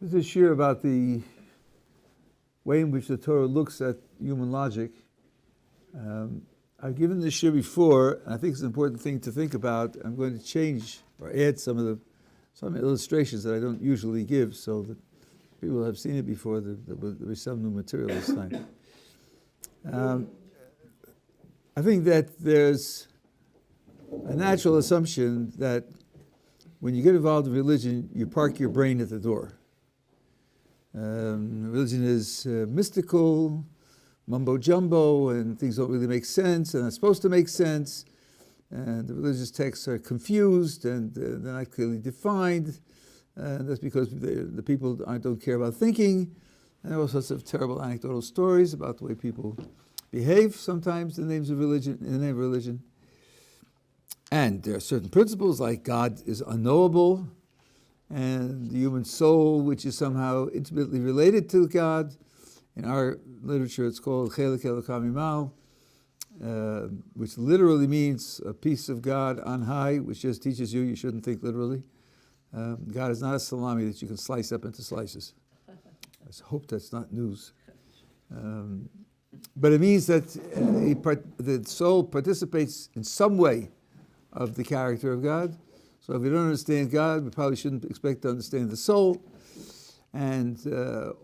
This is a shir about the way in which the Torah looks at human logic. I've given this shir before, and I think it's an important thing to think about. I'm going to change or add some illustrations that I don't usually give, so that people have seen it before. There'll be some new material this time. I think that there's a natural assumption that when you get involved in religion, you park your brain at the door. Religion is mystical, mumbo-jumbo, and things don't really make sense, and are supposed to make sense, and the religious texts are confused, and they're not clearly defined, and that's because the people don't care about thinking, and all sorts of terrible anecdotal stories about the way people behave sometimes in the name of religion. And there are certain principles like God is unknowable, and the human soul, which is somehow intimately related to God. In our literature, it's called Chelek Elokam Imal, which literally means a piece of God on high, which just teaches you shouldn't think literally. God is not a salami that you can slice up into slices. I hope that's not news. But it means that the soul participates in some way of the character of God. So if we don't understand God, we probably shouldn't expect to understand the soul. And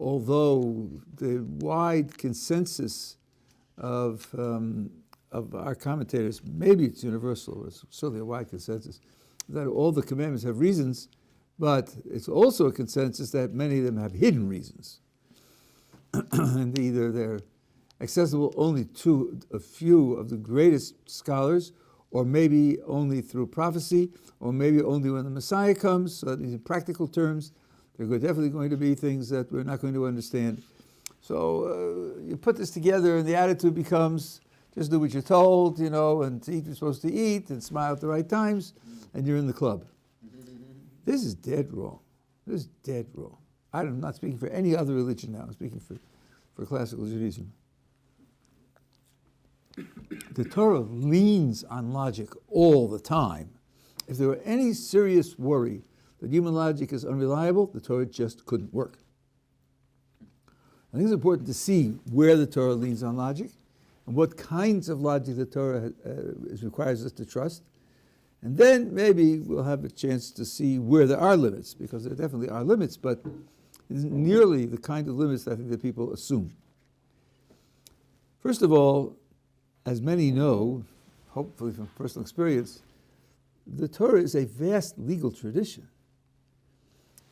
although the wide consensus of our commentators, maybe it's universal, it's certainly a wide consensus, that all the commandments have reasons, but it's also a consensus that many of them have hidden reasons. And either they're accessible only to a few of the greatest scholars, or maybe only through prophecy, or maybe only when the Messiah comes. So in practical terms, there are definitely going to be things that we're not going to understand. So you put this together, and the attitude becomes, just do what you're told, and to eat what you're supposed to eat, and smile at the right times, and you're in the club. This is dead wrong. This is dead wrong. I'm not speaking for any other religion now. I'm speaking for classical Judaism. The Torah leans on logic all the time. If there were any serious worry that human logic is unreliable, the Torah just couldn't work. I think it's important to see where the Torah leans on logic and what kinds of logic the Torah requires us to trust. And then maybe we'll have a chance to see where there are limits, because there definitely are limits, but it isn't nearly the kind of limits that I think that people assume. First of all, as many know, hopefully from personal experience, the Torah is a vast legal tradition.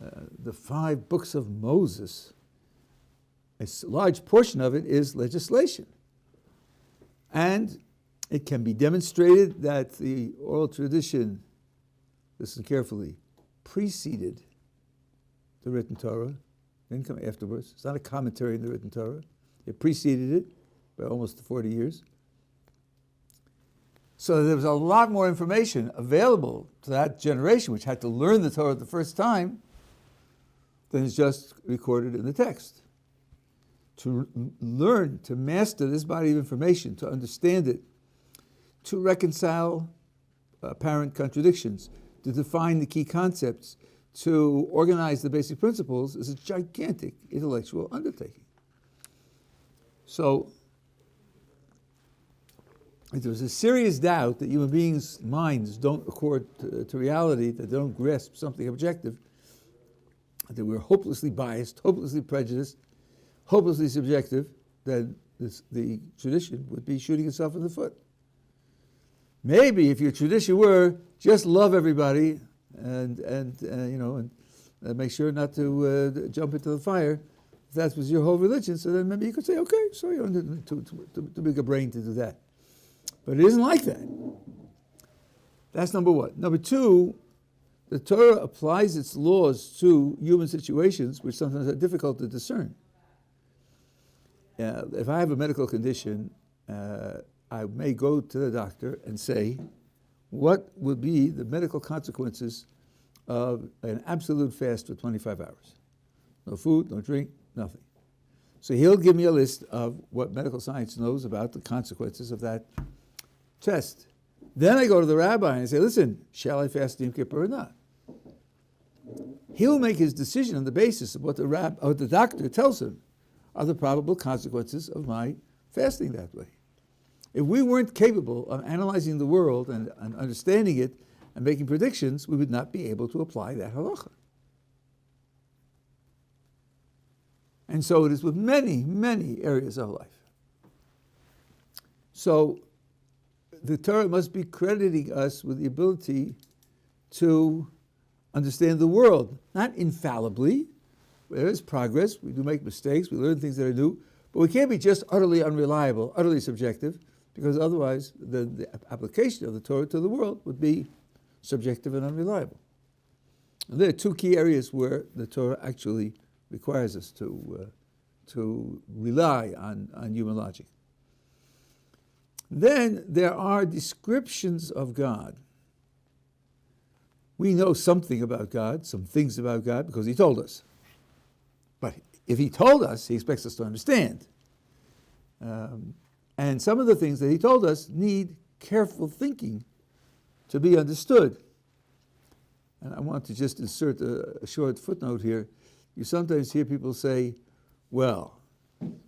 The 5 books of Moses, a large portion of it is legislation. And it can be demonstrated that the oral tradition, listen carefully, preceded the written Torah, didn't come afterwards. It's not a commentary in the written Torah. It preceded it by almost 40 years. So there was a lot more information available to that generation, which had to learn the Torah the first time, than is just recorded in the text. To learn, to master this body of information, to understand it, to reconcile apparent contradictions, to define the key concepts, to organize the basic principles is a gigantic intellectual undertaking. So, if there's a serious doubt that human beings' minds don't accord to reality, that they don't grasp something objective, that we're hopelessly biased, hopelessly prejudiced, hopelessly subjective, then the tradition would be shooting itself in the foot. Maybe if your tradition were just love everybody and make sure not to jump into the fire, if that was your whole religion, so then maybe you could say, okay, so you don't need too big a brain to do that. But it isn't like that. That's number one. Number two, the Torah applies its laws to human situations which sometimes are difficult to discern. If I have a medical condition, I may go to the doctor and say, what would be the medical consequences of an absolute fast for 25 hours? No food, no drink, nothing. So he'll give me a list of what medical science knows about the consequences of that test. Then I go to the rabbi and say, listen, shall I fast Yom Kippur or not? he'll make his decision on the basis of what the doctor tells him are the probable consequences of my fasting that way. If we weren't capable of analyzing the world and understanding it and making predictions, we would not be able to apply that halacha. And so it is with many, many areas of life. So the Torah must be crediting us with the ability to understand the world, not infallibly. There is progress, we do make mistakes, we learn things that are new, but we can't be just utterly unreliable, utterly subjective, because otherwise the application of the Torah to the world would be subjective and unreliable. And there are two key areas where the Torah actually requires us to rely on human logic. Then there are descriptions of God. We know something about God, some things about God, because he told us. But if he told us, he expects us to understand. And some of the things that he told us need careful thinking to be understood. And I want to just insert a short footnote here. You sometimes hear people say, well,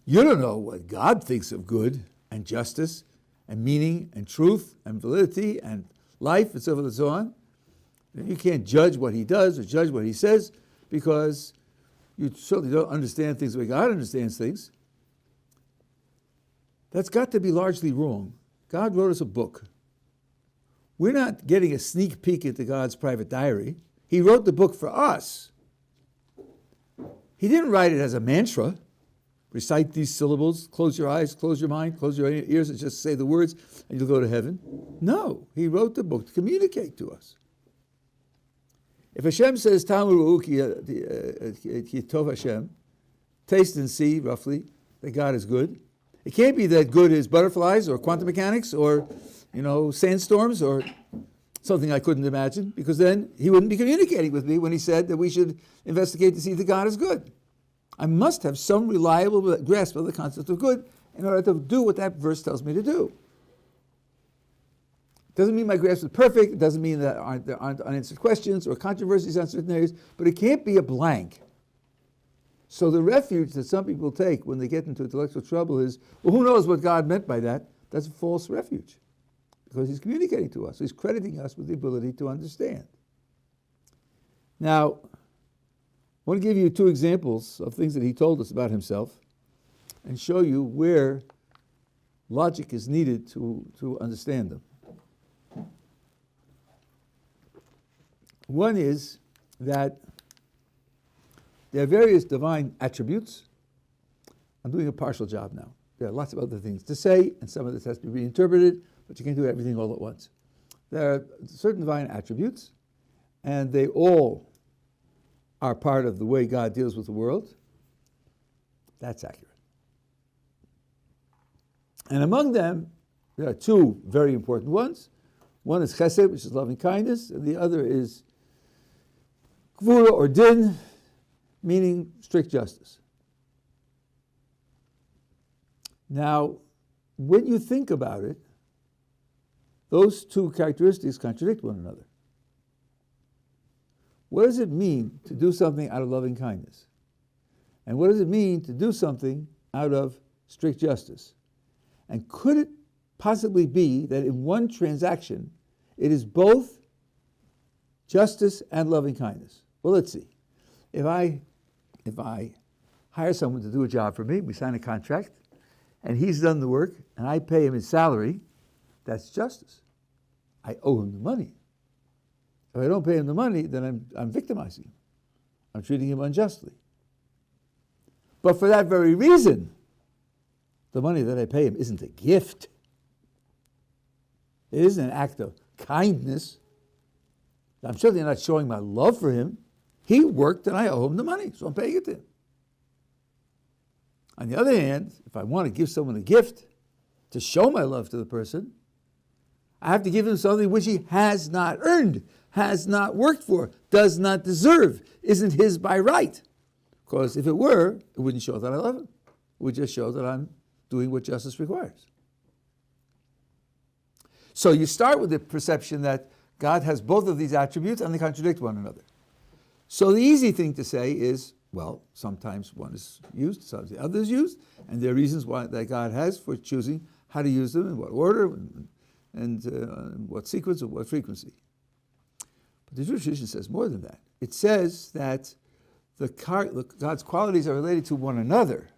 you don't know what God thinks of good and justice and meaning and truth and validity and life and so forth and so on. You can't judge what he does or judge what he says because you certainly don't understand things the way God understands things. That's got to be largely wrong. God wrote us a book. We're not getting a sneak peek into God's private diary. He wrote the book for us. He didn't write it as a mantra. Recite these syllables, close your eyes, close your mind, close your ears, and just say the words, and you'll go to heaven. No, he wrote the book to communicate to us. If Hashem says, Tamu ki tov Hashem, taste and see, roughly, that God is good, it can't be that good is butterflies or quantum mechanics or, sandstorms or something I couldn't imagine, because then he wouldn't be communicating with me when he said that we should investigate to see that God is good. I must have some reliable grasp of the concept of good in order to do what that verse tells me to do. It doesn't mean my grasp is perfect. It doesn't mean that there aren't unanswered questions or controversies on certain areas, but it can't be a blank. So the refuge that some people take when they get into intellectual trouble is, well, who knows what God meant by that? That's a false refuge, because he's communicating to us. He's crediting us with the ability to understand. Now, I want to give you two examples of things that he told us about himself and show you where logic is needed to understand them. One is that there are various divine attributes. I'm doing a partial job now. There are lots of other things to say, and some of this has to be reinterpreted, but you can't do everything all at once. There are certain divine attributes, and they all are part of the way God deals with the world. That's accurate. And among them, there are two very important ones. One is chesed, which is loving kindness, and the other is gvura or din, meaning strict justice. Now, when you think about it, those two characteristics contradict one another. What does it mean to do something out of loving kindness? And what does it mean to do something out of strict justice? And could it possibly be that in one transaction, it is both justice and loving kindness? Well, let's see. If I hire someone to do a job for me, we sign a contract, and he's done the work, and I pay him his salary, that's justice. I owe him the money. If I don't pay him the money, then I'm victimizing him. I'm treating him unjustly. But for that very reason, the money that I pay him isn't a gift. It isn't an act of kindness. I'm certainly not showing my love for him. He worked and I owe him the money, so I'm paying it to him. On the other hand, if I want to give someone a gift to show my love to the person, I have to give him something which he has not earned, has not worked for, does not deserve, isn't his by right. Because if it were, it wouldn't show that I love him. It would just show that I'm doing what justice requires. So you start with the perception that God has both of these attributes and they contradict one another. So the easy thing to say is, well, sometimes one is used, sometimes the other is used, and there are reasons why that God has for choosing how to use them, in what order, and what sequence, or what frequency. But the Jewish tradition says more than that. It says that God's qualities are related to one another.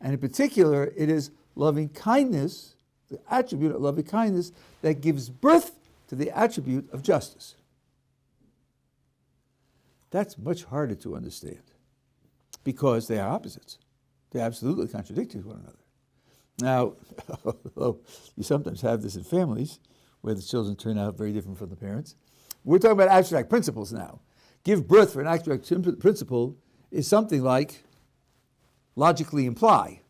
And in particular, it is loving kindness, the attribute of loving kindness, that gives birth to the attribute of justice. That's much harder to understand because they are opposites. They absolutely contradict one another. Now, you sometimes have this in families where the children turn out very different from the parents. We're talking about abstract principles now. Give birth for an abstract principle is something like logically imply.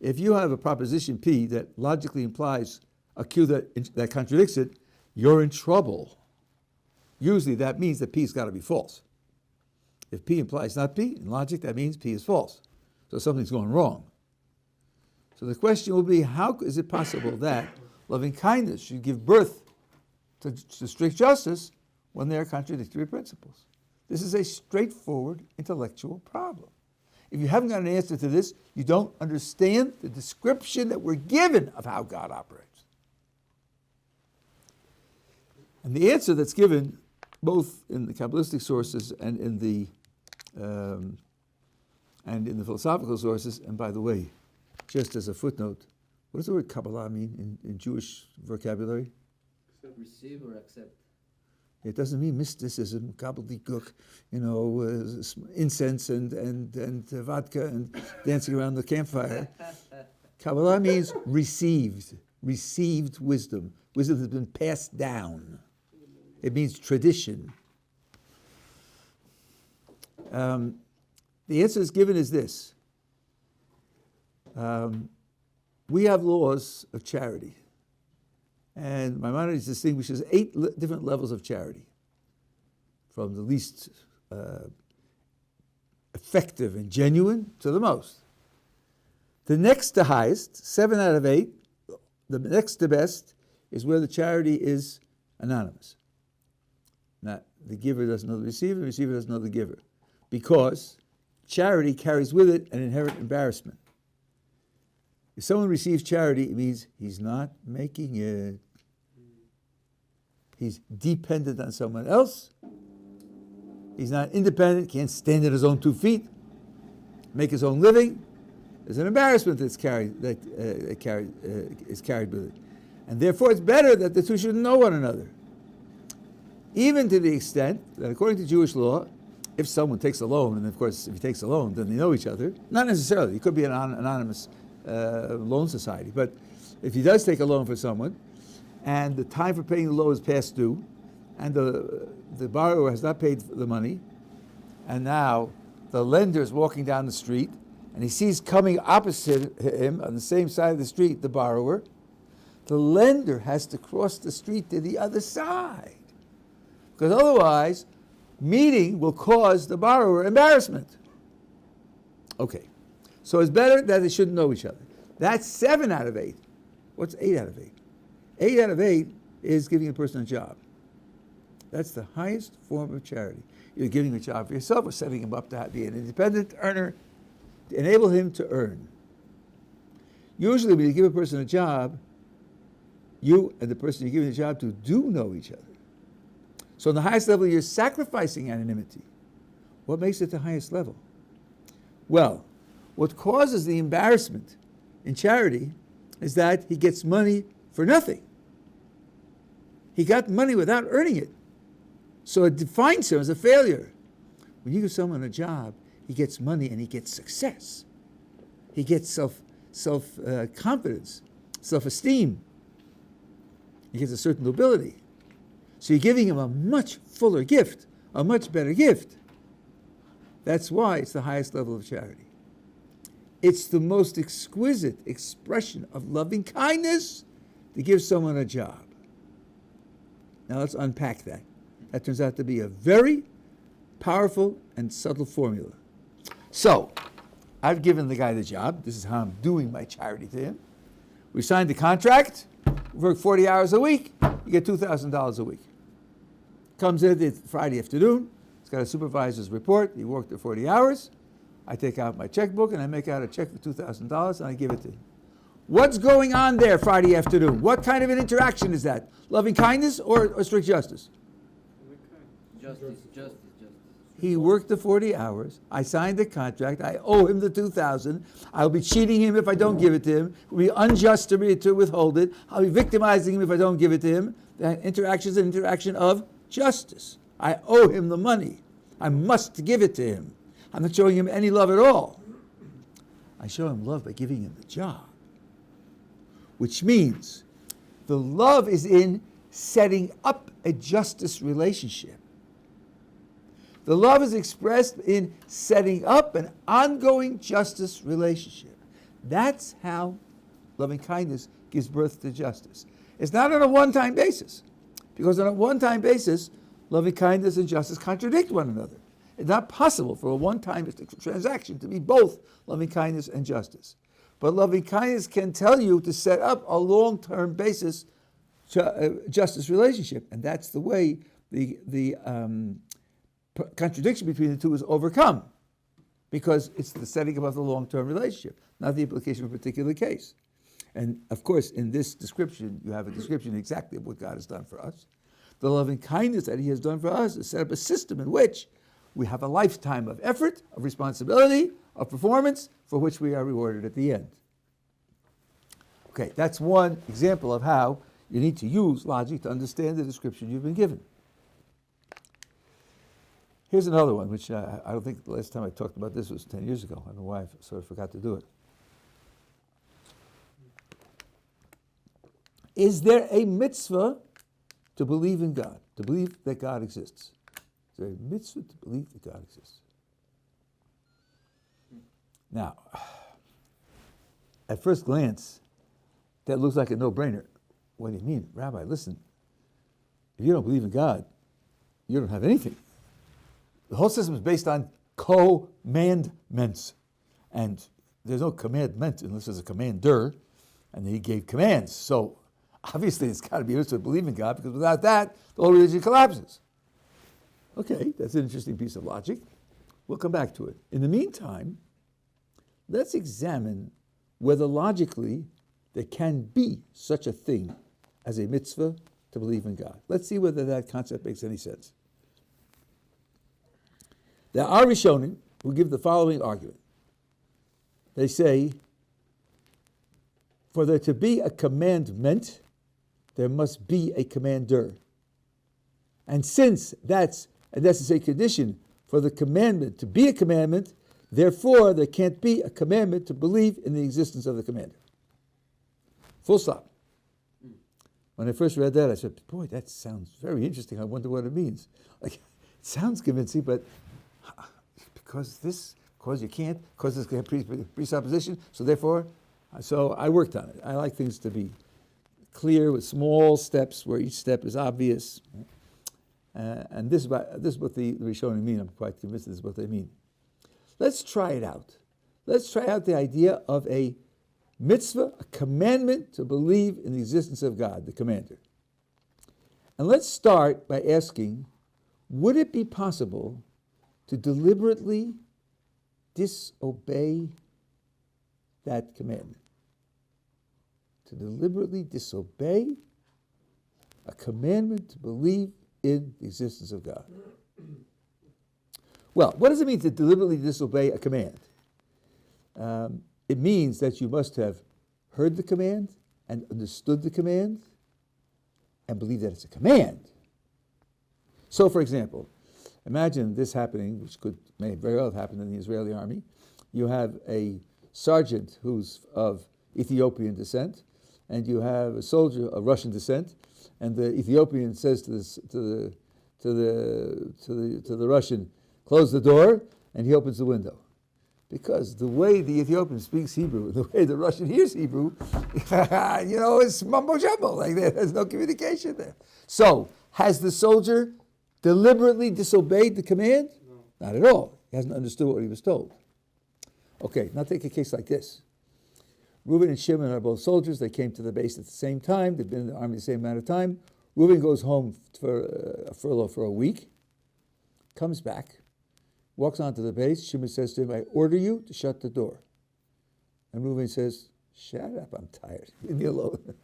If you have a proposition P that logically implies a Q that contradicts it, you're in trouble. Usually that means that P has got to be false. If P implies not P, in logic that means P is false. So something's going wrong. So the question will be, how is it possible that loving kindness should give birth to strict justice when there are contradictory principles? This is a straightforward intellectual problem. If you haven't got an answer to this, you don't understand the description that we're given of how God operates. And the answer that's given both in the Kabbalistic sources and in the philosophical sources, and by the way, just as a footnote, what does the word Kabbalah mean in Jewish vocabulary? Receive or accept. It doesn't mean mysticism, gobbledygook, incense and vodka and dancing around the campfire. Kabbalah means received wisdom. Wisdom has been passed down. It means tradition. The answer is given as this. We have laws of charity. And Maimonides distinguishes 8 different levels of charity, from the least effective and genuine to the most. The next to highest, 7 out of 8, the next to best, is where the charity is anonymous. Not the giver doesn't know the receiver doesn't know the giver. Because charity carries with it an inherent embarrassment. If someone receives charity, it means he's not making it. He's dependent on someone else. He's not independent, can't stand on his own 2 feet, make his own living. There's an embarrassment that's carried is carried with it. And therefore it's better that the two shouldn't know one another. Even to the extent that according to Jewish law, if someone takes a loan, and of course if he takes a loan, then they know each other. Not necessarily, it could be an anonymous loan society, but if he does take a loan for someone, and the time for paying the loan is past due, and the borrower has not paid the money, and now the lender is walking down the street, and he sees coming opposite him on the same side of the street the borrower, the lender has to cross the street to the other side, because otherwise meeting will cause the borrower embarrassment. Okay, so it's better that they shouldn't know each other. That's 7 out of 8. What's 8 out of 8? 8 out of 8 is giving a person a job. That's the highest form of charity. You're giving a job for yourself or setting him up to be an independent earner, to enable him to earn. Usually when you give a person a job, you and the person you're giving the job to do know each other. So on the highest level, you're sacrificing anonymity. What makes it the highest level? Well, what causes the embarrassment in charity is that he gets money for nothing. He got money without earning it. So it defines him as a failure. When you give someone a job, he gets money and he gets success. He gets self-confidence, self-esteem. He gets a certain nobility. So you're giving him a much fuller gift, a much better gift. That's why it's the highest level of charity. It's the most exquisite expression of loving kindness to give someone a job. Now let's unpack that. That turns out to be a very powerful and subtle formula. So, I've given the guy the job. This is how I'm doing my charity to him. We signed the contract. We work 40 hours a week. You get $2,000 a week. Comes in Friday afternoon, It's got a supervisor's report. He worked the 40 hours. I take out my checkbook and I make out a check for $2,000 and I give it to him. What's going on there Friday afternoon? What kind of an interaction is that? Loving kindness or strict justice? Justice. He worked the 40 hours. I signed the contract. I owe him the $2,000. I'll be cheating him if I don't give it to him. It will be unjust to me to withhold it. I'll be victimizing him if I don't give it to him. That interaction is an interaction of justice. I owe him the money. I must give it to him. I'm not showing him any love at all. I show him love by giving him the job. Which means the love is in setting up a justice relationship. The love is expressed in setting up an ongoing justice relationship. That's how loving kindness gives birth to justice. It's not on a one-time basis, because on a one-time basis, loving kindness and justice contradict one another. It's not possible for a one-time transaction to be both loving kindness and justice. But loving kindness can tell you to set up a long-term basis justice relationship, and that's the way the contradiction between the two is overcome, because it's the setting up of the long-term relationship, not the implication of a particular case. And of course, in this description, you have a description exactly of what God has done for us. The loving kindness that He has done for us is set up a system in which we have a lifetime of effort, of responsibility, of performance, for which we are rewarded at the end. Okay, that's one example of how you need to use logic to understand the description you've been given. Here's another one, which I don't think the last time I talked about this was 10 years ago. I don't know why I sort of forgot to do it. Is there a mitzvah to believe in God, to believe that God exists? Is there a mitzvah to believe that God exists? Now, at first glance, that looks like a no-brainer. What do you mean? Rabbi, listen, if you don't believe in God, you don't have anything. The whole system is based on commandments. And there's no commandment unless there's a commander, and he gave commands. So obviously it's got to be a mitzvah to believe in God, because without that, the whole religion collapses. Okay, that's an interesting piece of logic. We'll come back to it. In the meantime, let's examine whether logically there can be such a thing as a mitzvah to believe in God. Let's see whether that concept makes any sense. There are Rishonim who give the following argument. They say, for there to be a commandment, there must be a commander. And since that's a necessary condition for the commandment to be a commandment, therefore there can't be a commandment to believe in the existence of the commander. Full stop. When I first read that, I said, boy, that sounds very interesting. I wonder what it means. Like, it sounds convincing, but because you can't, because it's a presupposition, so I worked on it. I like things to be clear with small steps where each step is obvious. And this is what the Rishonim mean. I'm quite convinced this is what they mean. Let's try it out. Let's try out the idea of a mitzvah, a commandment to believe in the existence of God, the commander. And let's start by asking, would it be possible to deliberately disobey that commandment? To deliberately disobey a commandment to believe in the existence of God. Well, what does it mean to deliberately disobey a command? It means that you must have heard the command and understood the command and believe that it's a command. So, for example, imagine this happening, which may very well have happened in the Israeli army. You have a sergeant who's of Ethiopian descent, and you have a soldier of Russian descent, and the Ethiopian says to the Russian, close the door, and he opens the window. Because the way the Ethiopian speaks Hebrew, the way the Russian hears Hebrew, it's mumbo jumbo, like there's no communication there. So, has the soldier deliberately disobeyed the command? No. Not at all. He hasn't understood what he was told. Okay, now take a case like this. Reuben and Shimon are both soldiers. They came to the base at the same time. They've been in the army the same amount of time. Reuben goes home for a furlough for a week. comes back, walks onto the base. Shimon says to him, I order you to shut the door. And Reuven says, shut up, I'm tired. Leave me alone.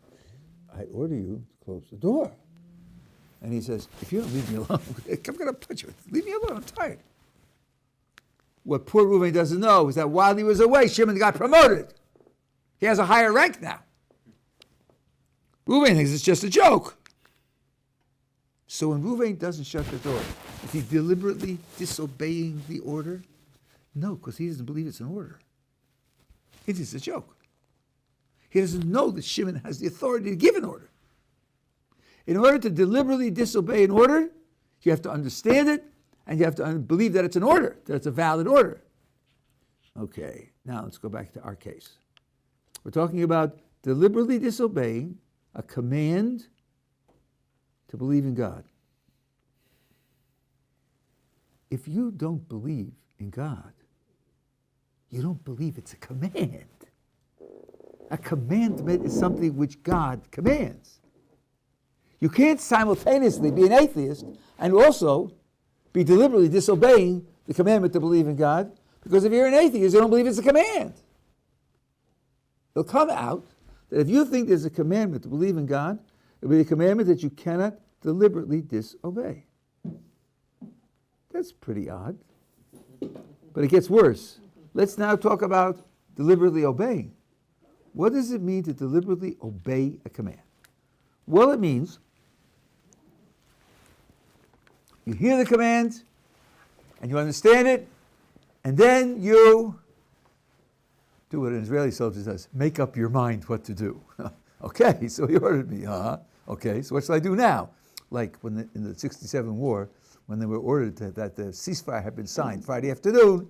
I order you to close the door. And he says, if you don't leave me alone, I'm going to punch you. Leave me alone, I'm tired. What poor Reuven doesn't know is that while he was away, Shimon got promoted. He has a higher rank now. Reuven thinks it's just a joke. So when Reuven doesn't shut the door, is he deliberately disobeying the order? No, because he doesn't believe it's an order. It is a joke. He doesn't know that Shimon has the authority to give an order. In order to deliberately disobey an order, you have to understand it, and you have to believe that it's an order, that it's a valid order. Okay, now let's go back to our case. We're talking about deliberately disobeying a command to believe in God. If you don't believe in God, you don't believe it's a command. A commandment is something which God commands. You can't simultaneously be an atheist and also be deliberately disobeying the commandment to believe in God, because if you're an atheist, you don't believe it's a command. It'll come out that if you think there's a commandment to believe in God, it'll be a commandment that you cannot deliberately disobey. That's pretty odd. But it gets worse. Let's now talk about deliberately obeying. What does it mean to deliberately obey a command? Well, it means you hear the command and you understand it, and then you do what an Israeli soldier does, make up your mind what to do. Okay, so he ordered me, okay, so what shall I do now? Like when in the 67 war, when they were ordered that the ceasefire had been signed Friday afternoon,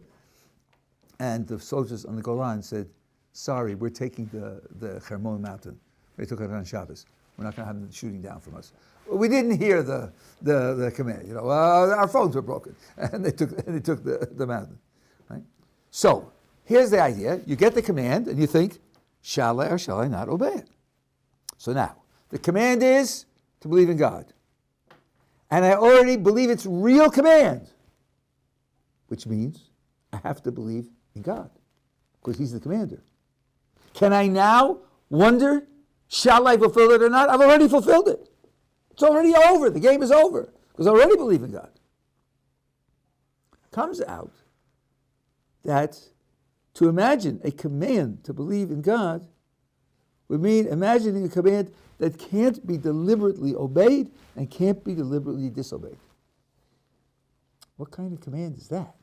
and the soldiers on the Golan said, sorry, we're taking the Hermon mountain. They took it on Shabbos. We're not going to have them shooting down from us. Well, we didn't hear the command. You know, our phones were broken, and they took the mountain. Right? So here's the idea: you get the command, and you think, shall I or shall I not obey it? So now the command is to believe in God, and I already believe it's real command, which means I have to believe in God because He's the commander. Can I now wonder, shall I fulfill it or not? I've already fulfilled it. It's already over. The game is over because I already believe in God. Comes out that to imagine a command to believe in God would mean imagining a command that can't be deliberately obeyed and can't be deliberately disobeyed. What kind of command is that?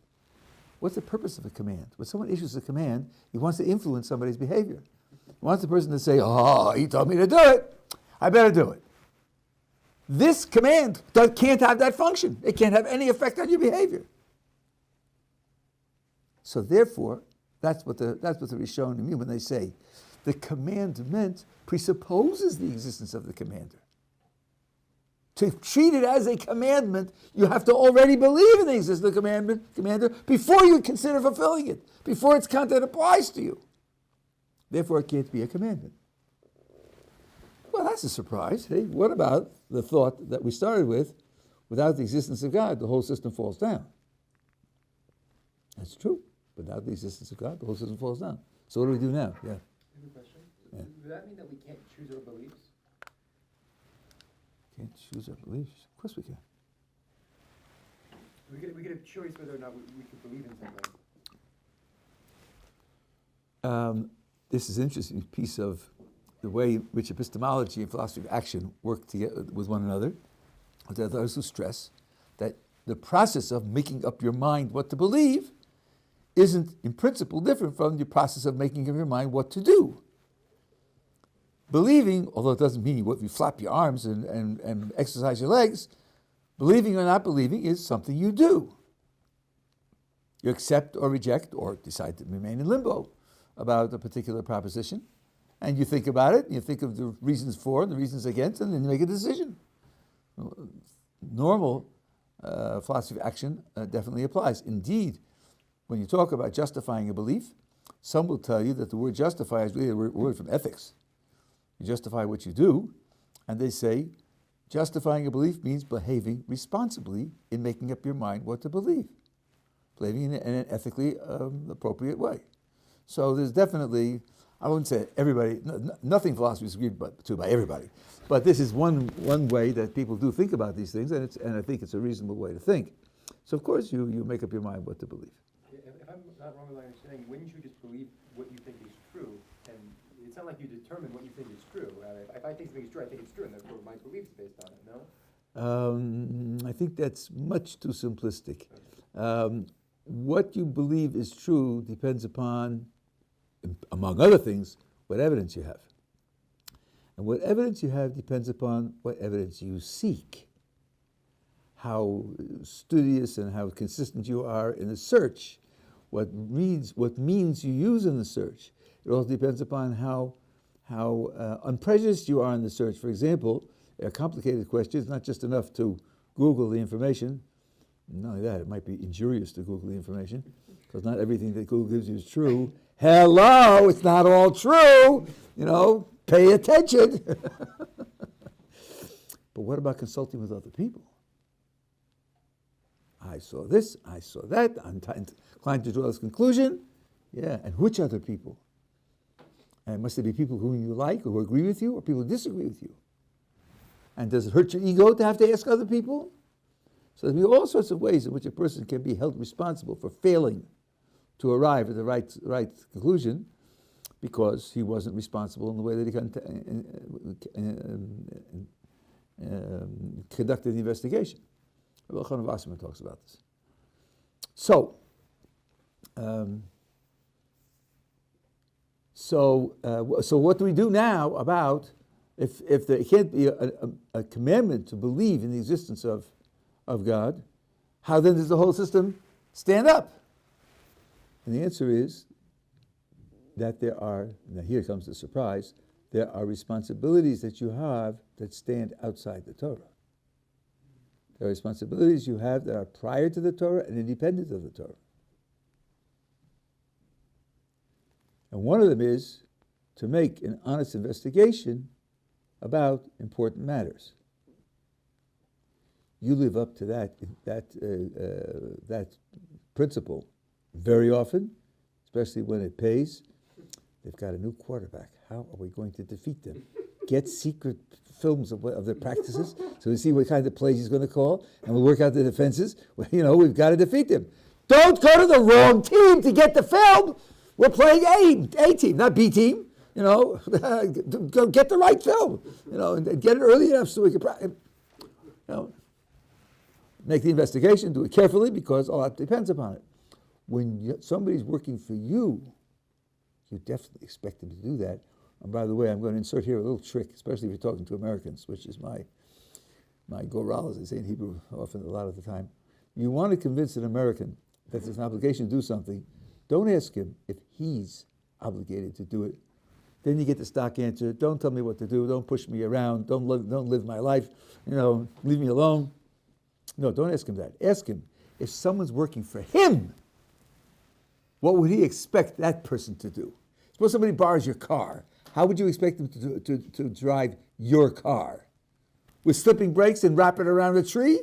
What's the purpose of a command? When someone issues a command, he wants to influence somebody's behavior. He wants the person to say, oh, he told me to do it, I better do it. This command can't have that function. It can't have any effect on your behavior. So therefore, that's what the Rishonim mean when they say the commandment presupposes the existence of the commander. To treat it as a commandment, you have to already believe in the existence of the commander before you consider fulfilling it, before its content applies to you. Therefore, it can't be a commandment. Well, that's a surprise. Hey, what about the thought that we started with? Without the existence of God, the whole system falls down. That's true. Without the existence of God, the whole system falls down. So what do we do now? Yeah. I have a question. Yeah. Does that mean that we can't choose our beliefs? Can't choose our beliefs. Of course we can. We get a choice whether or not we could believe in something. This is an interesting piece of the way in which epistemology and philosophy of action work together with one another. There are those who stress that the process of making up your mind what to believe isn't in principle different from the process of making up your mind what to do. Believing, although it doesn't mean you flap your arms and exercise your legs, believing or not believing is something you do. You accept or reject or decide to remain in limbo about a particular proposition, and you think about it, and you think of the reasons for and the reasons against, and then you make a decision. Normal philosophy of action definitely applies. Indeed, when you talk about justifying a belief, some will tell you that the word justify is really a word from ethics. You justify what you do, and they say Justifying a belief means behaving responsibly in making up your mind what to believe, behaving in an ethically appropriate way. So there's definitely, I wouldn't say everybody, nothing philosophy is agreed to by everybody, but this is one way that people do think about these things, and I think it's a reasonable way to think. So of course you make up your mind what to believe. If I'm not wrong with my understanding, wouldn't you just believe what you think is true? And it's not like you determine what you think is true. If I think something is true, I think it's true, and therefore my belief's based on it, no? I think that's much too simplistic. What you believe is true depends upon, among other things, what evidence you have. And what evidence you have depends upon what evidence you seek, how studious and how consistent you are in the search, what means you use in the search. It also depends upon how unprejudiced you are in the search. For example, a complicated question is not just enough to Google the information. Not only that, it might be injurious to Google the information, because not everything that Google gives you is true. Hello, it's not all true. Pay attention. But what about consulting with other people? I saw this, I saw that, I'm inclined to draw this conclusion. Yeah, and which other people? And must there be people whom you like or who agree with you, or people who disagree with you? And does it hurt your ego to have to ask other people? So there'll be all sorts of ways in which a person can be held responsible for failing to arrive at the right conclusion because he wasn't responsible in the way that he conducted the investigation. Rabbi talks about this. So what do we do now about if there can't be a commandment to believe in the existence of God? How then does the whole system stand up? And the answer is that now here comes the surprise, there are responsibilities that you have that stand outside the Torah. There are responsibilities you have that are prior to the Torah and independent of the Torah. And one of them is to make an honest investigation about important matters. You live up to that principle very often, especially when it pays. They've got a new quarterback. How are we going to defeat them? Get secret films of their practices so we see what kind of plays he's going to call, and we'll work out the defenses. We've got to defeat them. Don't go to the wrong team to get the film. We're playing A team, not B team. Go get the right film. And get it early enough so we can practice. Make the investigation, do it carefully because a lot depends upon it. When somebody's working for you, you definitely expect them to do that. And by the way, I'm going to insert here a little trick, especially if you're talking to Americans, which is my goral, as they say in Hebrew, often a lot of the time. You want to convince an American that there's an obligation to do something, don't ask him if he's obligated to do it. Then you get the stock answer, don't tell me what to do, don't push me around, don't live my life, leave me alone. No, don't ask him that. Ask him, if someone's working for him, what would he expect that person to do? Suppose somebody borrows your car. How would you expect them to drive your car? With slipping brakes and wrap it around a tree?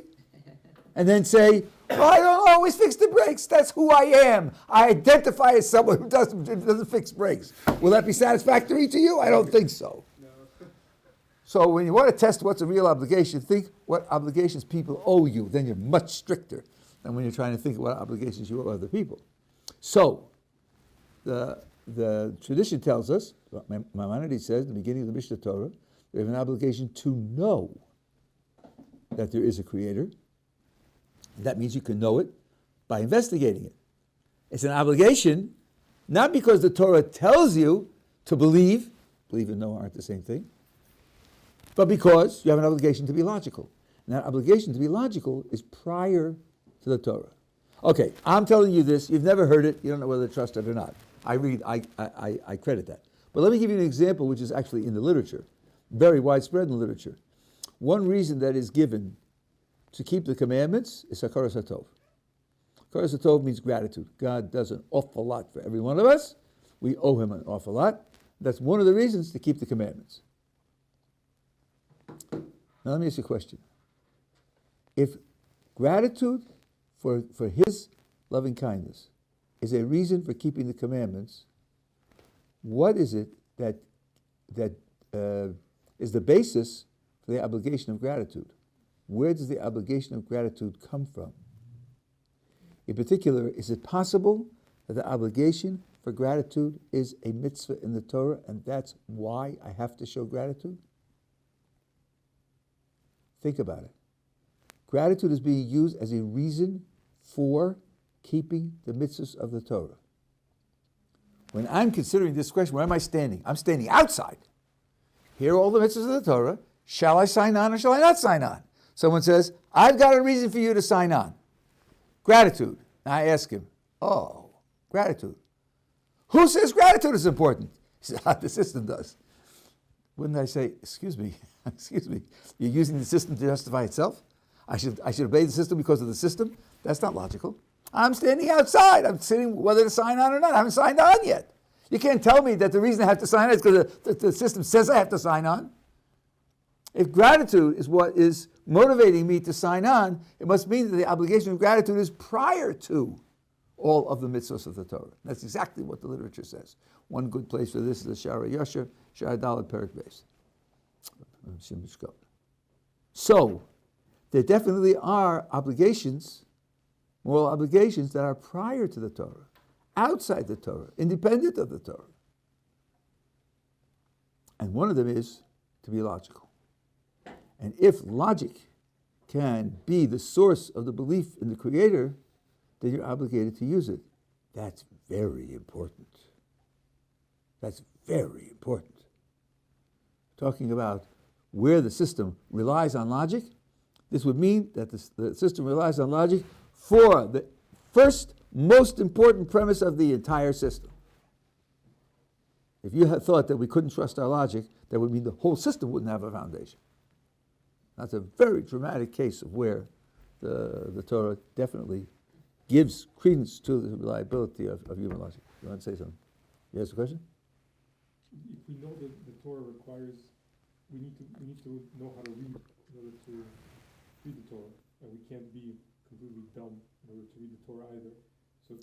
And then say, I don't always fix the brakes. That's who I am. I identify as someone who doesn't fix brakes. Will that be satisfactory to you? I don't think so. No. So when you want to test what's a real obligation, think what obligations people owe you. Then you're much stricter than when you're trying to think of what obligations you owe other people. So the tradition tells us, Maimonides says in the beginning of the Mishnah Torah, we have an obligation to know that there is a creator. That means you can know it by investigating it. It's an obligation, not because the Torah tells you to believe and know aren't the same thing, but because you have an obligation to be logical. And that obligation to be logical is prior to the Torah. Okay, I'm telling you this, you've never heard it, you don't know whether to trust it or not. I credit that. But let me give you an example which is actually in the literature, very widespread in the literature. One reason that is given to keep the commandments is hakaras hatov. Hakaras hatov means gratitude. God does an awful lot for every one of us. We owe him an awful lot. That's one of the reasons to keep the commandments. Now let me ask you a question. If gratitude for his loving kindness is a reason for keeping the commandments, what is it that is the basis for the obligation of gratitude? Where does the obligation of gratitude come from? In particular, is it possible that the obligation for gratitude is a mitzvah in the Torah, and that's why I have to show gratitude? Think about it. Gratitude is being used as a reason for keeping the mitzvahs of the Torah. When I'm considering this question, where am I standing? I'm standing outside. Here are all the mitzvahs of the Torah. Shall I sign on or shall I not sign on? Someone says, I've got a reason for you to sign on. Gratitude. And I ask him, oh, gratitude. Who says gratitude is important? He says, the system does. Wouldn't I say, excuse me, you're using the system to justify itself? I should obey the system because of the system? That's not logical. I'm standing outside. I'm sitting whether to sign on or not. I haven't signed on yet. You can't tell me that the reason I have to sign on is because the system says I have to sign on. If gratitude is what is motivating me to sign on, it must mean that the obligation of gratitude is prior to all of the mitzvahs of the Torah. That's exactly what the literature says. One good place for this is the Shara Yasher, Shara Dalet Perik Beis. So, there definitely are obligations, moral obligations that are prior to the Torah, outside the Torah, independent of the Torah. And one of them is to be logical. And if logic can be the source of the belief in the Creator, then you're obligated to use it. That's very important. That's very important. Talking about where the system relies on logic, this would mean that the system relies on logic for the first most important premise of the entire system. If you had thought that we couldn't trust our logic, that would mean the whole system wouldn't have a foundation. That's a very dramatic case of where the Torah definitely gives credence to the reliability of human logic. You want to say something? You ask a question? If we know that the Torah requires, we need to know how to read in order to read the Torah, and we can't be completely dumb in order to read the Torah either. So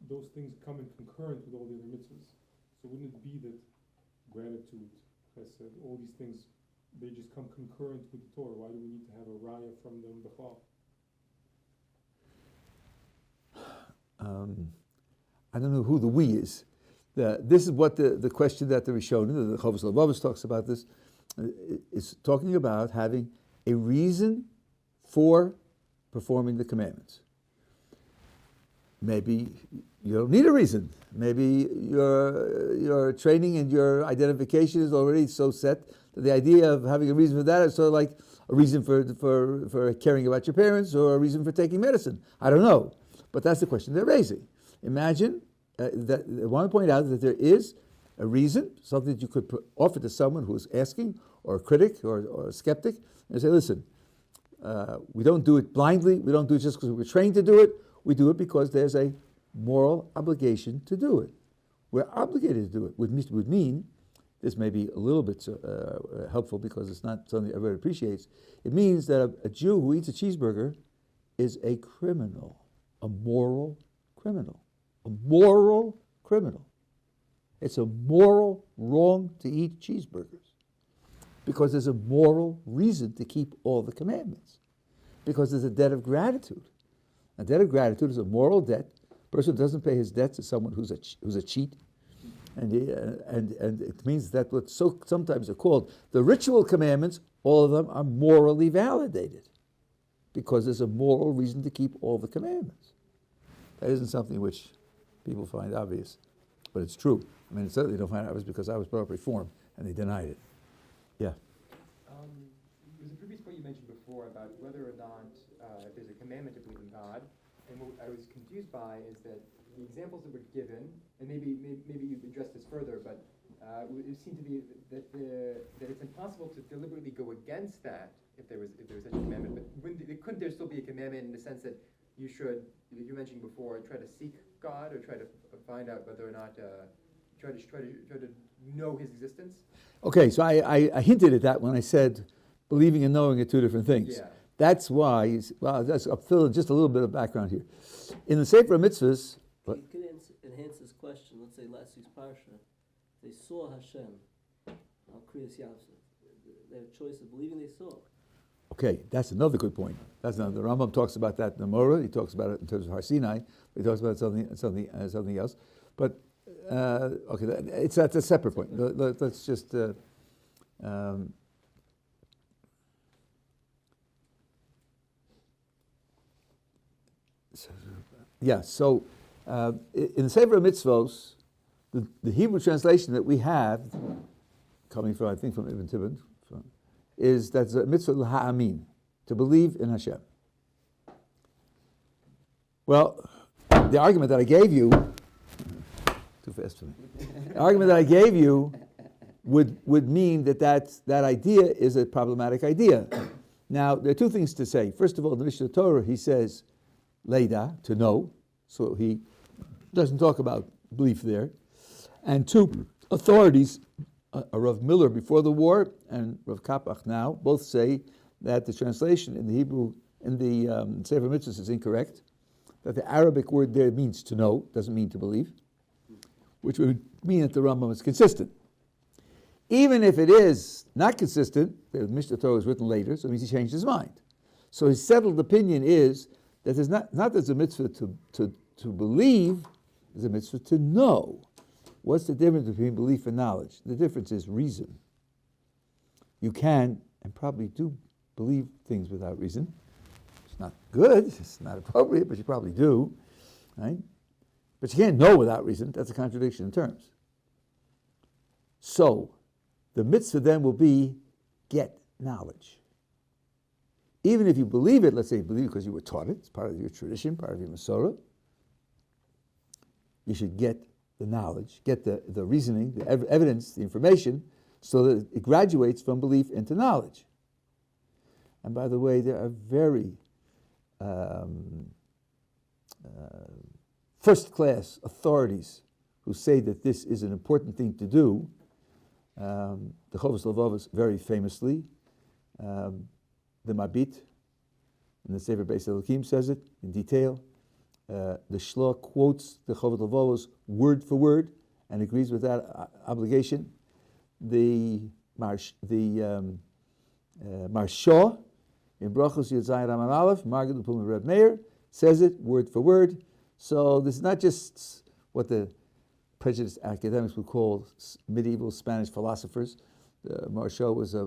those things come in concurrent with all the other mitzvahs. So wouldn't it be that gratitude, chesed, all these things, they just come concurrent with the Torah? Why do we need to have a raya from them b'chal? I don't know who the we is. This is what the question that the Rishonim, the Chovos Levavos talks about this, is talking about having a reason for performing the commandments. Maybe you don't need a reason. Maybe your training and your identification is already so set that the idea of having a reason for that is sort of like a reason for caring about your parents or a reason for taking medicine. I don't know. But that's the question they're raising. Imagine that I want to point out that there is a reason, something that you could offer to someone who is asking, or a critic, or a skeptic, and say, listen, we don't do it blindly. We don't do it just because we're trained to do it. We do it because there's a moral obligation to do it. We're obligated to do it, which would mean, this may be a little bit helpful because it's not something everybody appreciates. It means that a Jew who eats a cheeseburger is a criminal, a moral criminal. A moral criminal. It's a moral wrong to eat cheeseburgers because there's a moral reason to keep all the commandments, because there's a debt of gratitude. A debt of gratitude is a moral debt. A person who doesn't pay his debts is someone who's a cheat, and it means that what sometimes are called the ritual commandments, all of them are morally validated because there's a moral reason to keep all the commandments. That isn't something which people find obvious, but it's true. I mean, certainly don't find it obvious because I was brought up Reform and they denied it. Yeah. There's a previous point you mentioned before about whether or not if there's a commandment to believe in God, and what I was confused by is that the examples that were given, and maybe you addressed this further, but it seemed to be that it's impossible to deliberately go against that if there was such a commandment. But couldn't there still be a commandment in the sense that you should, you mentioned before, try to seek God or try to find out whether or not try to know His existence? Okay, so I hinted at that when I said believing and knowing are two different things. Yeah. That's why, I'll fill in just a little bit of background here. In the Sefer Mitzvahs, You could enhance this question. Let's say last week's parsha, they saw Hashem. Al Kriyas Yavseh. They have a choice of believing they saw. okay, that's another good point. That's another. The Rambam talks about that in the Gemara. He talks about it in terms of Har Sinai. He talks about something else. But okay, that's a separate point. Let's just. So in the Sefer Mitzvos, the Hebrew translation that we have, coming from, I think, from Ibn Tibbon, is that's a mitzvah l'ha'amin, to believe in Hashem. Well, the argument that I gave you, too fast for me. The argument that I gave you would mean that idea is a problematic idea. Now, there are two things to say. First of all, the Mishnah Torah, he says, Leida, to know, so he doesn't talk about belief there. And two authorities, Rav Miller before the war and Rav Kapach now, both say that the translation in the Hebrew, in the Sefer Mitzvahs is incorrect, that the Arabic word there means to know, doesn't mean to believe, which would mean that the Rambam is consistent. Even if it is not consistent, the Mishnah Torah was written later, so it means he changed his mind. So his settled opinion is that there's not there's a mitzvah to believe, there's a mitzvah to know. What's the difference between belief and knowledge? The difference is reason. You can and probably do believe things without reason. It's not good, it's not appropriate, but you probably do, right? But you can't know without reason. That's a contradiction in terms. So, the mitzvah then will be get knowledge. Even if you believe it, let's say you believe it because you were taught it, it's part of your tradition, part of your Masorah, you should get the knowledge, get the reasoning, the evidence, the information, so that it graduates from belief into knowledge. And by the way, there are very first-class authorities who say that this is an important thing to do. The Chovos Levovos very famously, the Mabit in the Sefer Beis Elokim says it in detail. The Shloh quotes the Chovos Levovos word for word and agrees with that obligation. The Marsha in Brachos Yud Zayin Raman Aleph, Margid L'Pum Reb Meir, says it word for word. So this is not just what the prejudiced academics would call medieval Spanish philosophers. Marsha was a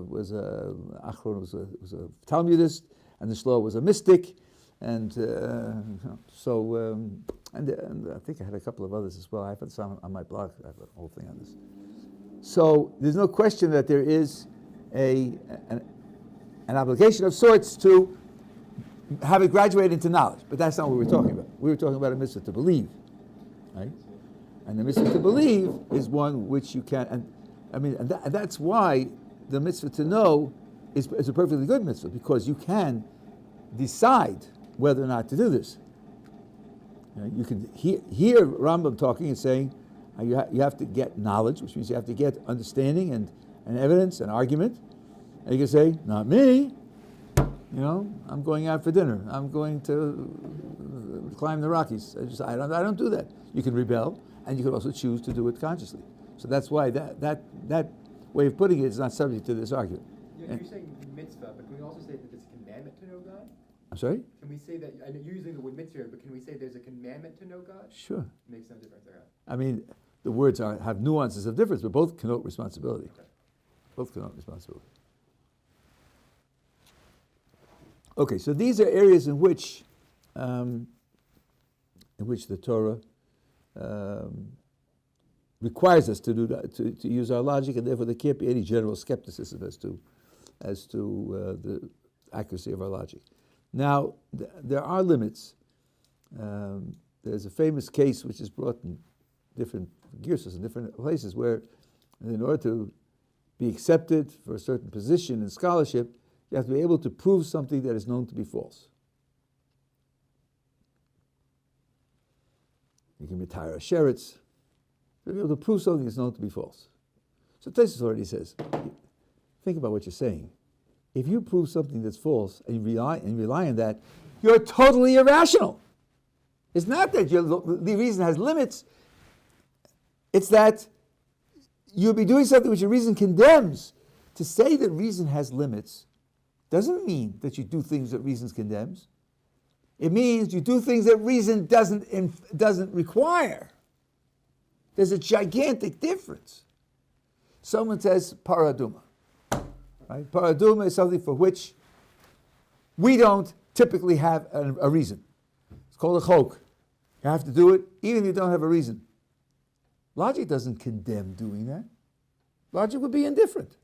Talmudist, and the Shloh was a mystic, and and I think I had a couple of others as well. I have some on my blog. I have a whole thing on this. So there's no question that there is an obligation of sorts to have it graduate into knowledge, but that's not what we were talking about. We were talking about a mitzvah to believe, right? And the mitzvah to believe is one which you can, and that's why the mitzvah to know is a perfectly good mitzvah, because you can decide whether or not to do this. You can hear Rambam talking and saying you have to get knowledge, which means you have to get understanding and evidence and argument. And you can say, not me. I'm going out for dinner. I'm going to climb the Rockies. I don't do that. You can rebel, and you can also choose to do it consciously. So that's why that way of putting it is not subject to this argument. You're saying mitzvah, but can we also say that it's a commandment to know God? I'm sorry? Can we say that, I know you're using the word mitzvah, but can we say there's a commandment to know God? Sure. Makes no difference, okay. I mean, the words have nuances of difference, but both connote responsibility. Okay. Both connote responsibility. Okay, so these are areas in which the Torah requires us to do that, to use our logic, and therefore there can't be any general skepticism as to the accuracy of our logic. Now, there are limits. There's a famous case which is brought in different girsos in different places where, in order to be accepted for a certain position in scholarship, you have to be able to prove something that is known to be false. You can retire a sheretz, to be able to prove something that's known to be false. So Tosfos already says, think about what you're saying. if you prove something that's false and you rely on that, you're totally irrational. It's not that the reason has limits. It's that you'll be doing something which your reason condemns. To say that reason has limits doesn't mean that you do things that reason condemns. It means you do things that reason doesn't require. There's a gigantic difference. Someone says paraduma. Right? Paraduma is something for which we don't typically have a reason. It's called a chok. You have to do it even if you don't have a reason. Logic doesn't condemn doing that. Logic would be indifferent.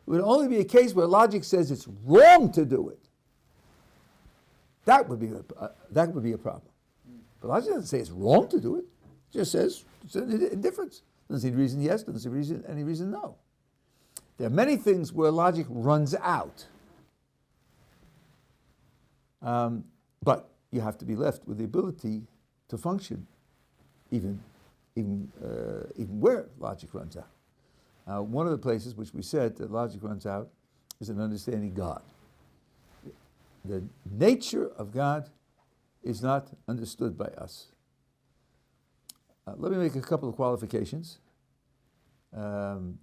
It would only be a case where logic says it's wrong to do it. That would be a problem. But logic doesn't say it's wrong to do it. It just says it's an indifference. Doesn't see reason yes, doesn't see any reason no. There are many things where logic runs out. But you have to be left with the ability to function even where logic runs out. One of the places which we said that logic runs out is in understanding God. The nature of God is not understood by us. Let me make a couple of qualifications.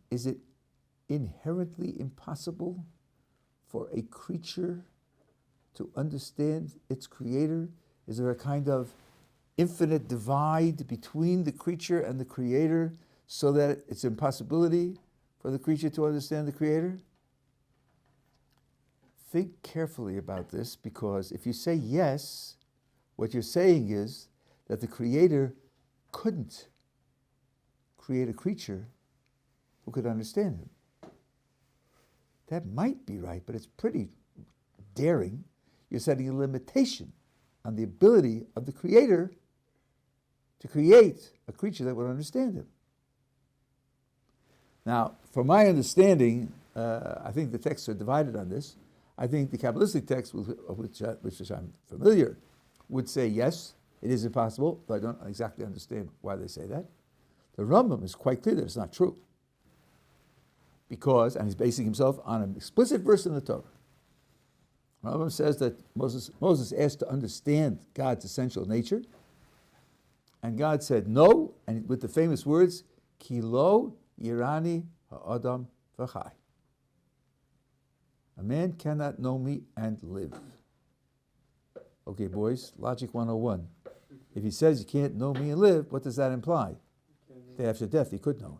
Is it inherently impossible for a creature to understand its creator? Is there a kind of infinite divide between the creature and the creator so that it's an impossibility for the creature to understand the creator? Think carefully about this, because if you say yes, what you're saying is that the creator couldn't create a creature who could understand him. That might be right, but it's pretty daring. You're setting a limitation on the ability of the creator to create a creature that would understand him. Now, from my understanding, I think the texts are divided on this. I think the Kabbalistic text, which I'm familiar, would say yes, it is impossible, but I don't exactly understand why they say that. The Rambam is quite clear that it's not true. Because, and he's basing himself on an explicit verse in the Torah. Rambam says that Moses asked to understand God's essential nature, and God said no, and with the famous words, Ki lo yirani ha'adam v'chai. A man cannot know me and live. Okay, boys, Logic 101. If he says you can't know me and live, what does that imply? That after death he could know him.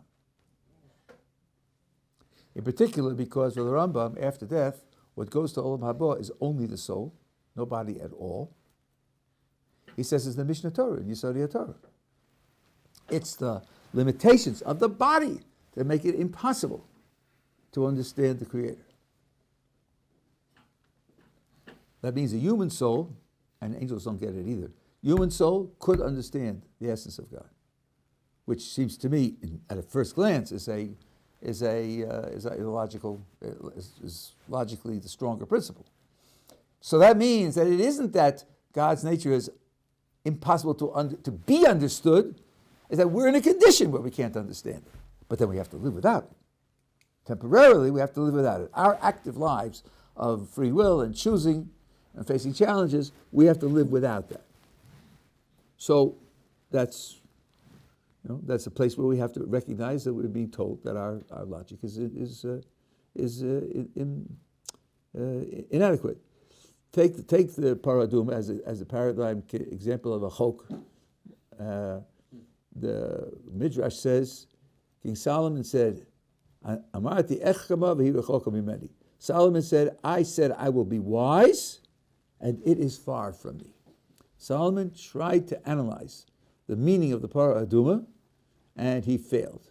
In particular, because for the Rambam, after death, what goes to Olam Haba is only the soul, no body at all. He says it's the Mishnah Torah, in Yesod Torah. It's the limitations of the body that make it impossible to understand the Creator. That means a human soul, and angels don't get it either, human soul could understand the essence of God, which seems to me, at a first glance, is logically the stronger principle. So that means that it isn't that God's nature is impossible to be understood, is that we're in a condition where we can't understand it. But then we have to live without it. Temporarily, we have to live without it. Our active lives of free will and choosing and facing challenges, we have to live without that. So that's a place where we have to recognize that we're being told that our logic is inadequate. Take the paraduma as a paradigm example of a chok. The Midrash says, King Solomon said, "Amarti echkama v'hi rechoka mimeni." Solomon said, "I said I will be wise, and it is far from me." Solomon tried to analyze the meaning of the paraduma, and he failed.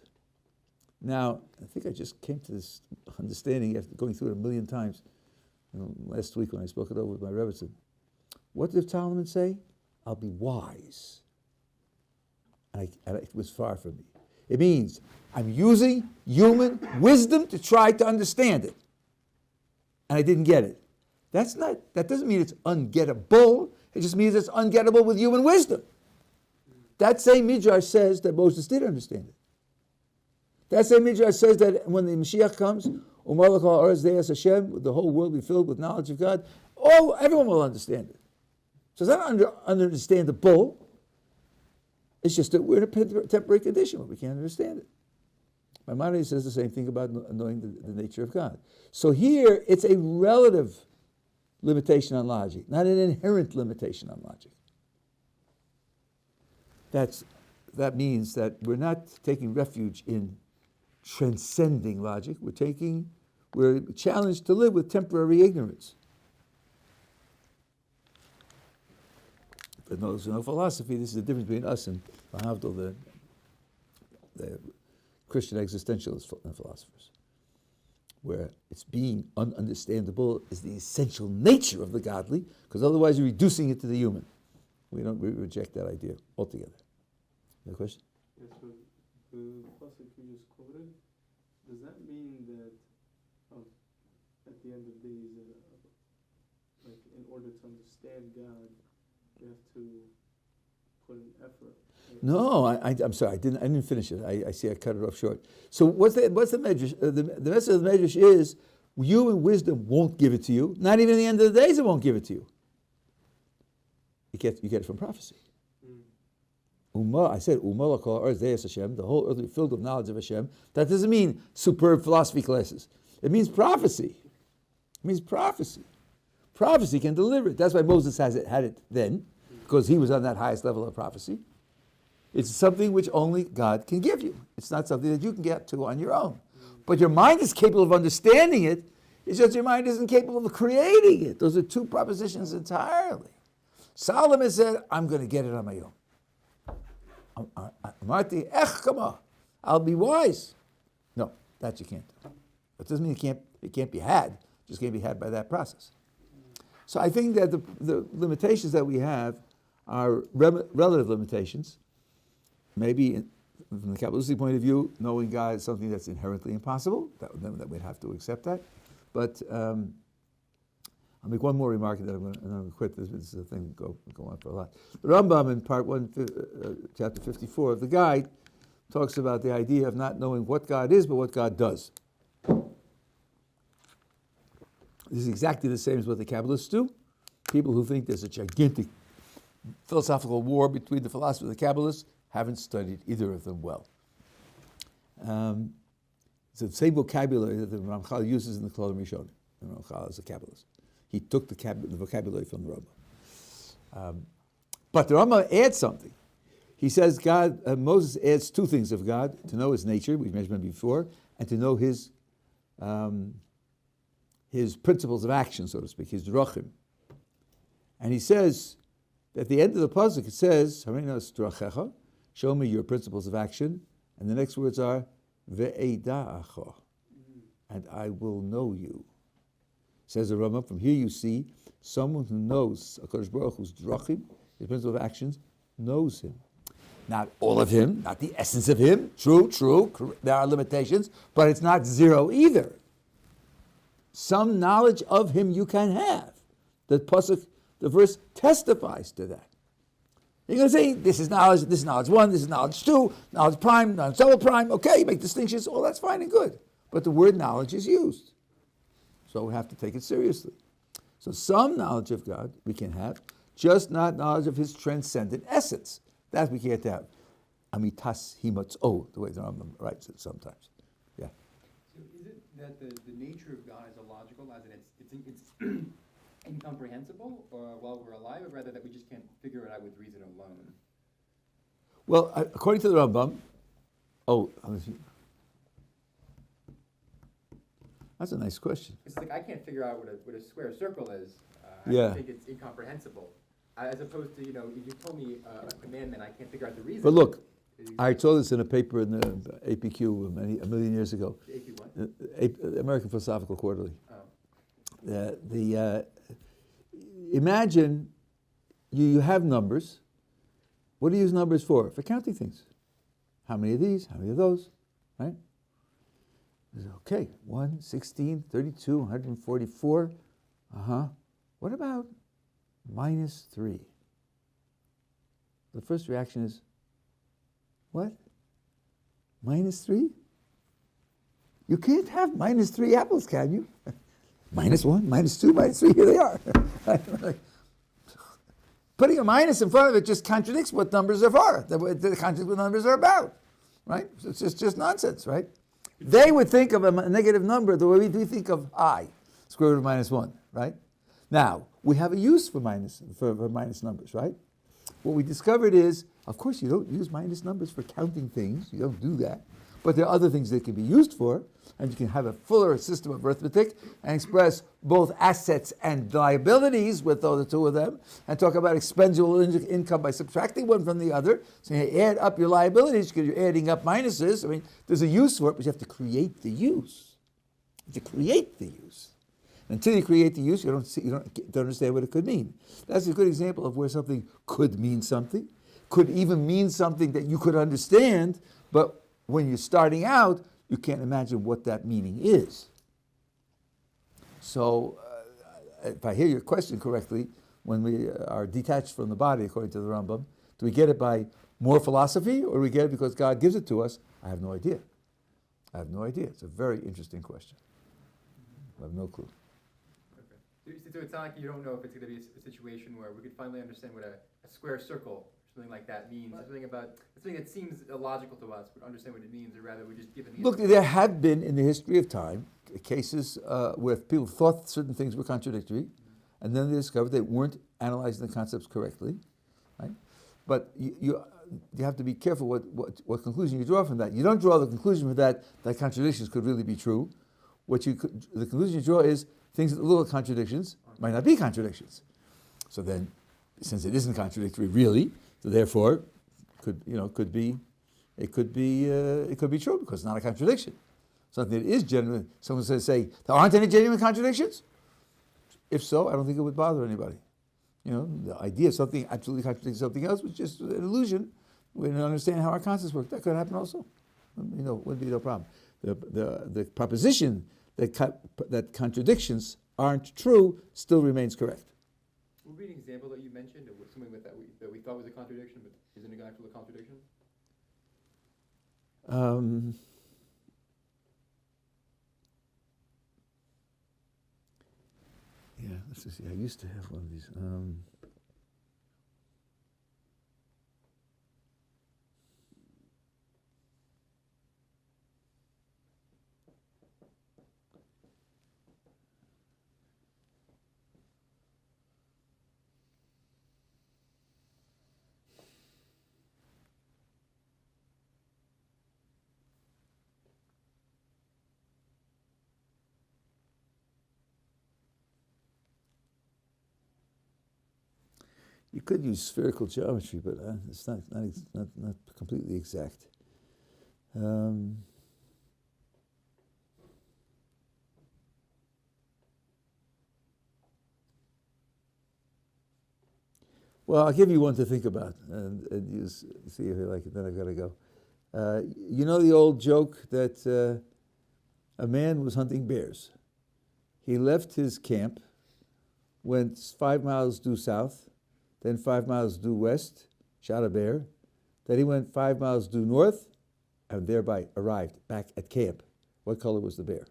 Now, I think I just came to this understanding after going through it a million times. Last week when I spoke it over with my Rebbe, what did Solomon say? I'll be wise. And it was far from me. It means I'm using human wisdom to try to understand it. And I didn't get it. That doesn't mean it's ungettable. It just means it's ungettable with human wisdom. That same Midrash says that Moses did understand it. That same Midrash says that when the Mashiach comes, Umalach ha'aretz de'as Hashem, the whole world will be filled with knowledge of God. Everyone will understand it. So it's not understandable. It's just that we're in a temporary condition where we can't understand it. Maimonides says the same thing about knowing the nature of God. So here, it's a relative limitation on logic, not an inherent limitation on logic. That means that we're not taking refuge in transcending logic. We're challenged to live with temporary ignorance. For those who know philosophy, this is the difference between us and the Christian existentialist philosophers, where it's being ununderstandable is the essential nature of the godly, because otherwise you're reducing it to the human. We reject that idea altogether. You have a question? Yes, so the pasuk you just quoted, does that mean that at the end of days, like in order to understand God, you have to put an effort? No, I'm sorry, I didn't finish it. I see I cut it off short. So what's the medrash? The message of the medrash is human wisdom won't give it to you. Not even at the end of the days it won't give it to you. You get it from prophecy. I said, Hashem, the whole earth will be filled with knowledge of Hashem. That doesn't mean superb philosophy classes. It means prophecy. It means prophecy. Prophecy can deliver it. That's why Moses had it then, because he was on that highest level of prophecy. It's something which only God can give you. It's not something that you can get to on your own. But your mind is capable of understanding it. It's just your mind isn't capable of creating it. Those are two propositions entirely. Solomon said, I'm going to get it on my own. Marty, I'll be wise. No, that you can't do. That doesn't mean it can't be had. It just can't be had by that process. So I think that the limitations that we have are relative limitations. Maybe from the Kabbalistic point of view, knowing God is something that's inherently impossible. That we'd have to accept that. But I'll make one more remark, and then I'm going to quit. This is a thing go on for a lot. The Rambam in part 1, chapter 54 of the Guide, talks about the idea of not knowing what God is, but what God does. This is exactly the same as what the Kabbalists do. People who think there's a gigantic philosophical war between the philosophers and the Kabbalists haven't studied either of them well. It's the same vocabulary that the Ramchal uses in the Kolom Rishonim. The Ramchal is a Kabbalist. He took the vocabulary from the Rambam. But the Rambam adds something. He says Moses adds two things of God: to know his nature, we've mentioned before, and to know his principles of action, so to speak, his drachim. And he says, at the end of the pasuk, it says, drachecha, show me your principles of action. And the next words are, ve'eda'acha, and I will know you. Says the Rambam, from here you see someone who knows HaKadosh Baruch Hu's drachim, his principle of actions, knows him. Not all of him, not the essence of him. True, there are limitations, but it's not zero either. Some knowledge of him you can have. The verse testifies to that. You're going to say, this is knowledge 1, this is knowledge 2, knowledge prime, knowledge double prime. Okay, you make distinctions, all that's fine and good. But the word knowledge is used. So we have to take it seriously. So some knowledge of God we can have, just not knowledge of his transcendent essence. That we can't have. Amitas himatzo, the way the Rambam writes it sometimes. Yeah. So is it that the nature of God is illogical, as in it's incomprehensible while we're alive, or rather that we just can't figure it out with reason alone? Well, according to the Rambam, that's a nice question. It's like I can't figure out what a square circle is. Yeah. I think it's incomprehensible. As opposed to, if you told me a commandment, I can't figure out the reason. But look, I saw this in a paper in the APQ a million years ago. AP what? American Philosophical Quarterly. Oh. Imagine you have numbers. What do you use numbers for? For counting things. How many of these? How many of those? Right? Okay, 1, 16, 32, 144. What about -3? The first reaction is, what? -3? You can't have minus 3 apples, can you? Minus 1, minus 2, minus 3, here they are. Putting a minus in front of it just contradicts what numbers are for. The contradicts what numbers are about, right? So it's just nonsense, right? They would think of a negative number the way we think of I, square root of minus 1, right? Now, we have a use for minus numbers, right? What we discovered is, of course, you don't use minus numbers for counting things. You don't do that. But there are other things they can be used for, and you can have a fuller system of arithmetic and express both assets and liabilities with the two of them, and talk about expendable income by subtracting one from the other. So you add up your liabilities because you're adding up minuses. I mean, there's a use for it, but you have to create the use. You have to create the use. Until you create the use, you don't understand what it could mean. That's a good example of where something could mean something, could even mean something that you could understand, but when you're starting out, you can't imagine what that meaning is. So, if I hear your question correctly, when we are detached from the body, according to the Rambam, do we get it by more philosophy, or do we get it because God gives it to us? I have no idea. I have no idea. It's a very interesting question. I have no clue. Okay. So it's not like you don't know if it's going to be a situation where we could finally understand what a square circle, something like that means, something that seems illogical to us, but understand what it means, or rather we just give it the Look, there have been in the history of time cases where people thought certain things were contradictory, and then they discovered they weren't analyzing the concepts correctly, right? But you have to be careful what conclusion you draw from that. You don't draw the conclusion from that contradictions could really be true. The conclusion you draw is things that look like contradictions might not be contradictions. So then, since it isn't contradictory really, so therefore, it could be true because it's not a contradiction. Something that is genuine. Someone says, say, there aren't any genuine contradictions? If so, I don't think it would bother anybody. The idea of something absolutely contradicts something else was just an illusion. We don't understand how our concepts work. That could happen also. Wouldn't be no problem. The proposition that contradictions aren't true still remains correct. Would be an example that you mentioned of something that we thought was a contradiction, but isn't an actual contradiction? Yeah, let's just see. I used to have one of these. You could use spherical geometry, but it's not completely exact. Well, I'll give you one to think about, and you see if you like it. Then I've got to go. You know the old joke that a man was hunting bears. He left his camp, went 5 miles due south, then 5 miles due west, shot a bear. Then he went 5 miles due north, and thereby arrived back at camp. What color was the bear?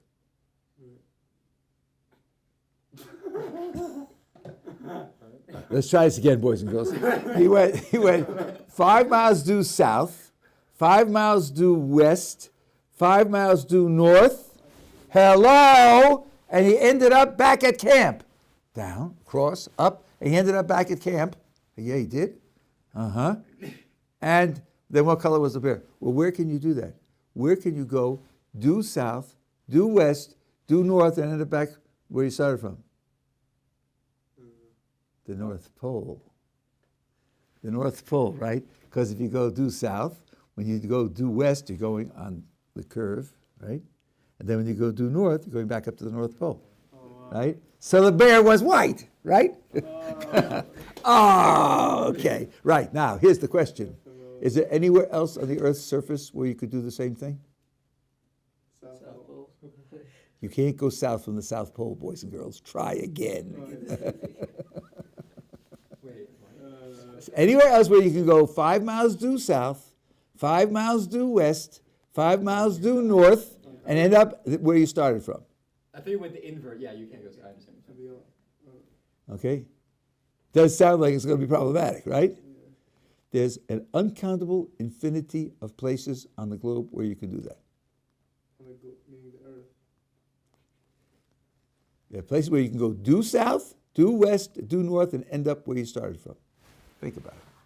Let's try this again, boys and girls. He went 5 miles due south, 5 miles due west, 5 miles due north. Hello! And he ended up back at camp. Down, cross, up, and he ended up back at camp. Yeah, he did. And then what color was the bear? Well, where can you do that? Where can you go due south, due west, due north, and end up back where you started from? The North Pole. The North Pole, right? Because if you go due south, when you go due west, you're going on the curve, right? And then when you go due north, you're going back up to the North Pole, right? So the bear was white, right? Oh, okay. Right, now, here's the question. Is there anywhere else on the Earth's surface where you could do the same thing? South Pole. You can't go south from the South Pole, boys and girls. Try again. Anywhere else where you can go 5 miles due south, 5 miles due west, 5 miles due north, and end up where you started from. I think with the invert, yeah, you can't go. I understand. Okay? Does sound like it's going to be problematic, right? There's an uncountable infinity of places on the globe where you can do that. Meaning the earth. There are places where you can go due south, due west, due north, and end up where you started from. Think about it.